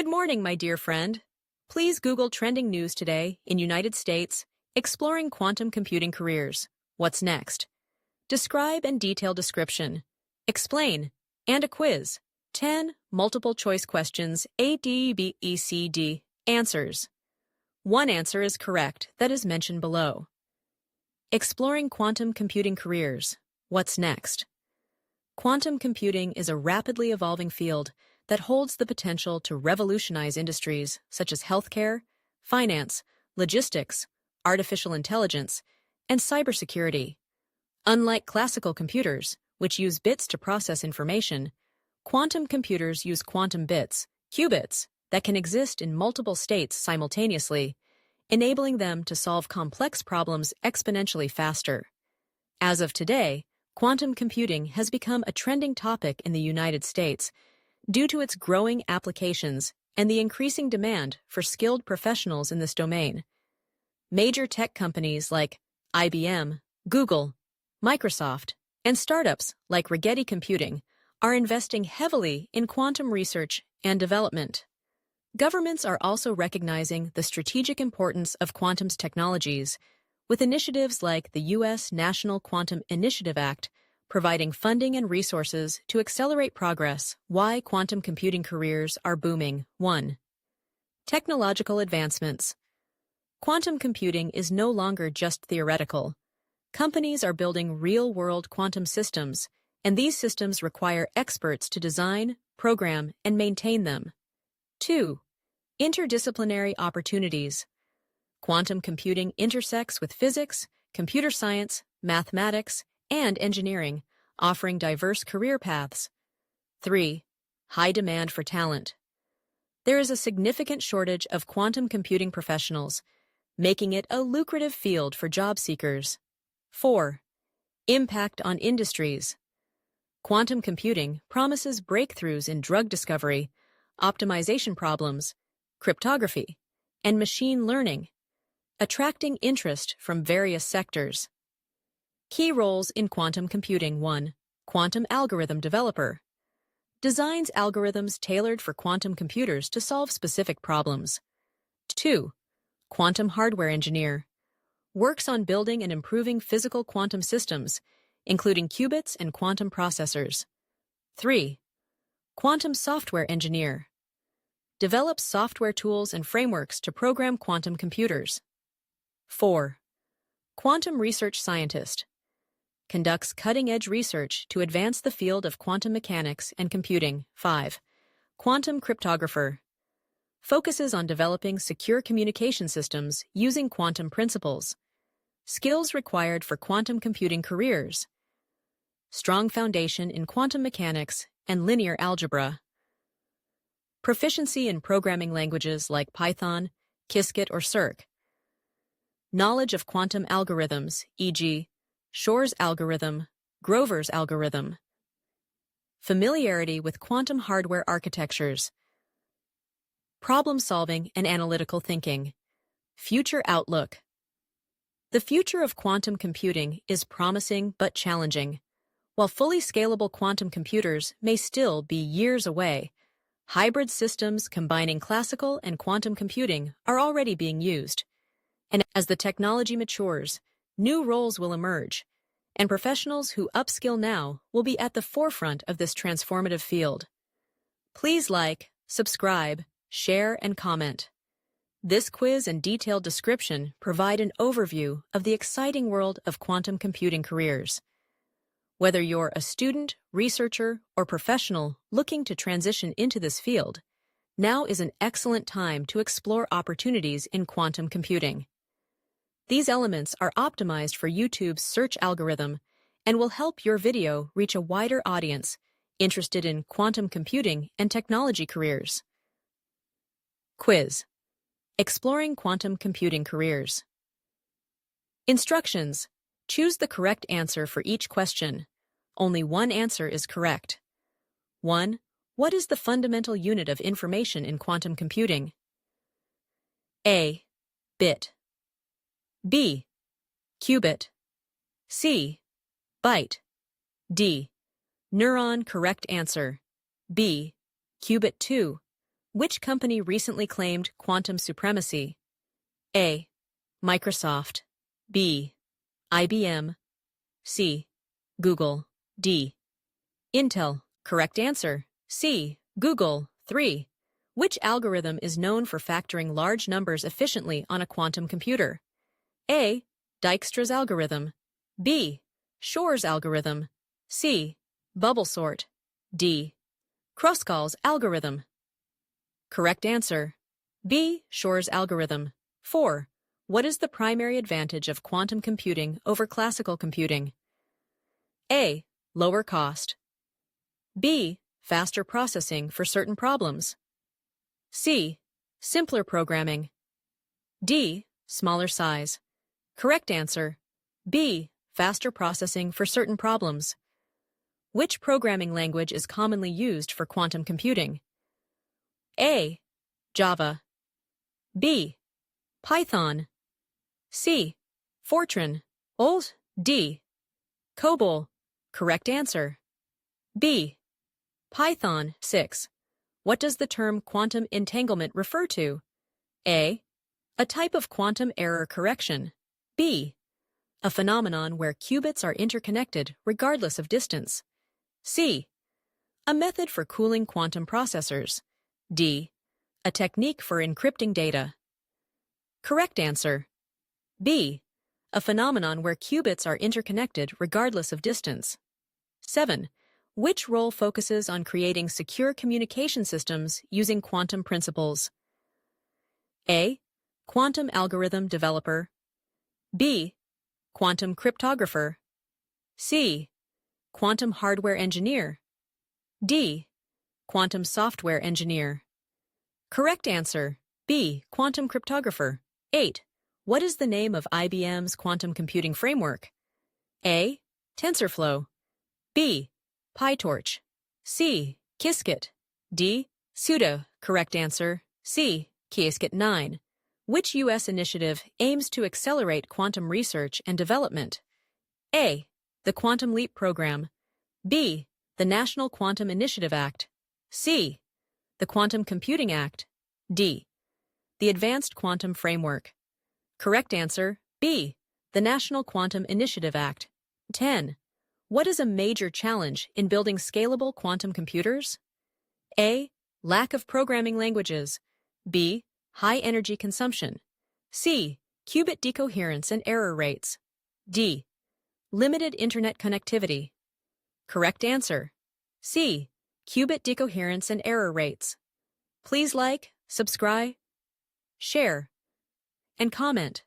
Good morning, my dear friend. Please Google trending news today in United States, exploring quantum computing careers. What's next? Describe and detail description. Explain. And a quiz. 10 multiple choice questions, a.b.c.d. answers. One answer is correct that is mentioned below. Exploring quantum computing careers. What's next? Quantum computing is a rapidly evolving field that holds the potential to revolutionize industries such as healthcare, finance, logistics, artificial intelligence, and cybersecurity. Unlike classical computers, which use bits to process information, quantum computers use quantum bits, qubits, that can exist in multiple states simultaneously, enabling them to solve complex problems exponentially faster. As of today, quantum computing has become a trending topic in the United States due to its growing applications and the increasing demand for skilled professionals in this domain. Major tech companies like IBM, Google, Microsoft, and startups like Rigetti Computing are investing heavily in quantum research and development. Governments are also recognizing the strategic importance of quantum technologies, with initiatives like the U.S. National Quantum Initiative Act providing funding and resources to accelerate progress. Why quantum computing careers are booming. 1. Technological advancements. Quantum computing is no longer just theoretical. Companies are building real-world quantum systems, and these systems require experts to design, program, and maintain them. 2. Interdisciplinary opportunities. Quantum computing intersects with physics, computer science, mathematics, and engineering, offering diverse career paths. 3. High demand for talent. There is a significant shortage of quantum computing professionals, making it a lucrative field for job seekers. 4. Impact on industries. Quantum computing promises breakthroughs in drug discovery, optimization problems, cryptography, and machine learning, attracting interest from various sectors. Key roles in quantum computing. 1. Quantum algorithm developer. Designs algorithms tailored for quantum computers to solve specific problems. 2. Quantum hardware engineer. Works on building and improving physical quantum systems, including qubits and quantum processors. 3. Quantum software engineer. Develops software tools and frameworks to program quantum computers. 4. Quantum research scientist. Conducts cutting-edge research to advance the field of quantum mechanics and computing. 5. Quantum cryptographer. Focuses on developing secure communication systems using quantum principles. Skills required for quantum computing careers. Strong foundation in quantum mechanics and linear algebra. Proficiency in programming languages like Python, Qiskit, or Circ. Knowledge of quantum algorithms, e.g., Shor's algorithm, Grover's algorithm. Familiarity with quantum hardware architectures. Problem-solving and analytical thinking. Future outlook. The future of quantum computing is promising but challenging. While fully scalable quantum computers may still be years away, hybrid systems combining classical and quantum computing are already being used. And as the technology matures, new roles will emerge, and professionals who upskill now will be at the forefront of this transformative field. Please like, subscribe, share, and comment. This quiz and detailed description provide an overview of the exciting world of quantum computing careers. Whether you're a student, researcher, or professional looking to transition into this field, now is an excellent time to explore opportunities in quantum computing. These elements are optimized for YouTube's search algorithm and will help your video reach a wider audience interested in quantum computing and technology careers. Quiz. Exploring quantum computing careers. Instructions. Choose the correct answer for each question. Only one answer is correct. 1. What is the fundamental unit of information in quantum computing? A. Bit. B. Qubit. C. Byte. D. Neuron. Correct answer. B. Qubit 2. Which company recently claimed quantum supremacy? A. Microsoft. B. IBM. C. Google. D. Intel. Correct answer. C. Google. 3. Which algorithm is known for factoring large numbers efficiently on a quantum computer? A. Dijkstra's algorithm. B. Shor's algorithm. C. Bubble sort. D. Kruskal's algorithm. Correct answer. B. Shor's algorithm. 4. What is the primary advantage of quantum computing over classical computing? A. Lower cost. B. Faster processing for certain problems. C. Simpler programming. D. Smaller size. Correct answer. B. Faster processing for certain problems. Which programming language is commonly used for quantum computing? A. Java. B. Python. C. Fortran. Old. D. COBOL. Correct answer. B. Python. 6. What does the term quantum entanglement refer to? A. A type of quantum error correction. B. A phenomenon where qubits are interconnected regardless of distance. C. A method for cooling quantum processors. D. A technique for encrypting data. Correct answer. B. A phenomenon where qubits are interconnected regardless of distance. 7. Which role focuses on creating secure communication systems using quantum principles? A. Quantum algorithm developer. B. Quantum cryptographer. C. Quantum hardware engineer. D. Quantum software engineer. Correct answer. B. Quantum cryptographer. 8. What is the name of IBM's quantum computing framework? A. TensorFlow. B. PyTorch. C. Qiskit. D. Sudo. Correct answer. C. Qiskit 9. Which U.S. initiative aims to accelerate quantum research and development? A. The Quantum Leap Program. B. The National Quantum Initiative Act. C. The Quantum Computing Act. D. The Advanced Quantum Framework. Correct answer. B. The National Quantum Initiative Act. 10. What is a major challenge in building scalable quantum computers? A. Lack of programming languages. B. High energy consumption. C. Qubit decoherence and error rates. D. Limited internet connectivity. Correct answer. C. Qubit decoherence and error rates. Please like, subscribe, share, and comment.